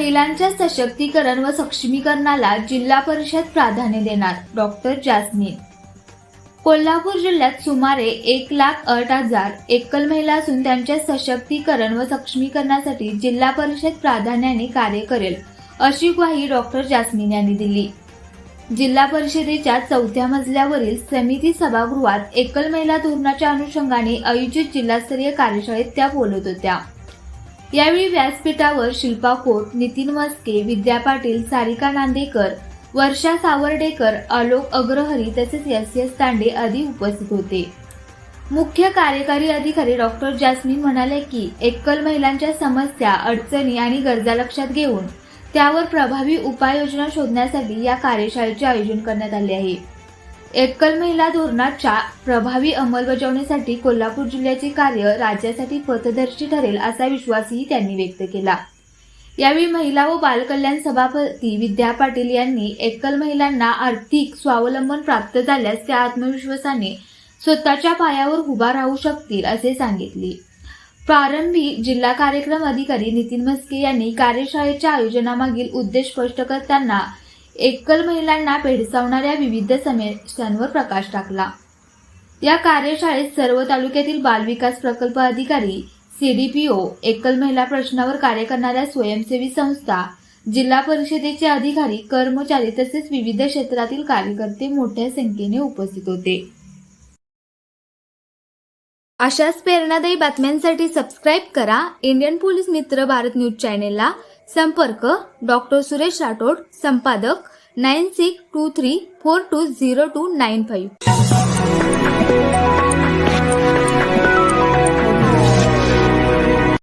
महिलांच्या सशक्तीकरण व सक्षमीकरणाला जिल्हा परिषद प्राधान्य देणार, डॉक्टर जास्मिन। कोल्हापूर जिल्ह्यात सुमारे 1,08,000 एकल महिला असून त्यांच्या सशक्तीकरण व सक्षमीकरणासाठी जिल्हा परिषद प्राधान्याने कार्य करेल, अशी ग्वाही डॉक्टर जास्मिन यांनी दिली। जिल्हा परिषदेच्या 4थ्या मजल्यावरील समिती सभागृहात एकल महिला धोरणाच्या अनुषंगाने आयोजित जिल्हास्तरीय कार्यशाळेत त्या बोलत होत्या। यावेळी व्यासपीठावर शिल्पा खोत, नितीन मस्के, विद्या पाटील, सारिका नांदेकर, वर्षा सावर्डेकर, आलोक अग्रहरी तसेच एस तांडे आदी उपस्थित होते। मुख्य कार्यकारी अधिकारी डॉक्टर जास्मिन म्हणाले की एकल महिलांच्या समस्या, अडचणी आणि गरजा लक्षात घेऊन त्यावर प्रभावी उपाययोजना शोधण्यासाठी या कार्यशाळेचे आयोजन करण्यात आले आहे। एकल महिला धोरणाच्या प्रभावी अंमलबजावणीसाठी कोल्हापूर जिल्ह्याचे कार्य राज्यासाठी पथदर्शी ठरेल असा विश्वासही त्यांनी व्यक्त केला। यावेळी महिला व बालकल्याण सभापती विद्या पाटील यांनी एकल महिलांना आर्थिक स्वावलंबन प्राप्त झाल्यास त्या आत्मविश्वासाने स्वतःच्या पायावर उभा राहू शकतील असे सांगितले। प्रारंभी जिल्हा कार्यक्रम अधिकारी नितीन मस्के यांनी कार्यशाळेच्या आयोजनामागील उद्देश स्पष्ट करताना एकल महिलांना भेडसावणाऱ्या विविध समस्यांवर प्रकाश टाकला। या कार्यशाळेत सर्व तालुक्यातील बालविकास प्रकल्प अधिकारी, CDPO, एकल महिला प्रश्नावर कार्य करणाऱ्या स्वयंसेवी संस्था, जिल्हा परिषदेचे अधिकारी, कर्मचारी तसेच विविध क्षेत्रातील कार्यकर्ते मोठ्या संख्येने उपस्थित होते। अशाच प्रेरणादायी बातम्यांसाठी सबस्क्राईब करा इंडियन पोलीस मित्र भारत न्यूज चॅनेलला। संपर्क डॉक्टर सुरेश राठोड, संपादक 9623420295।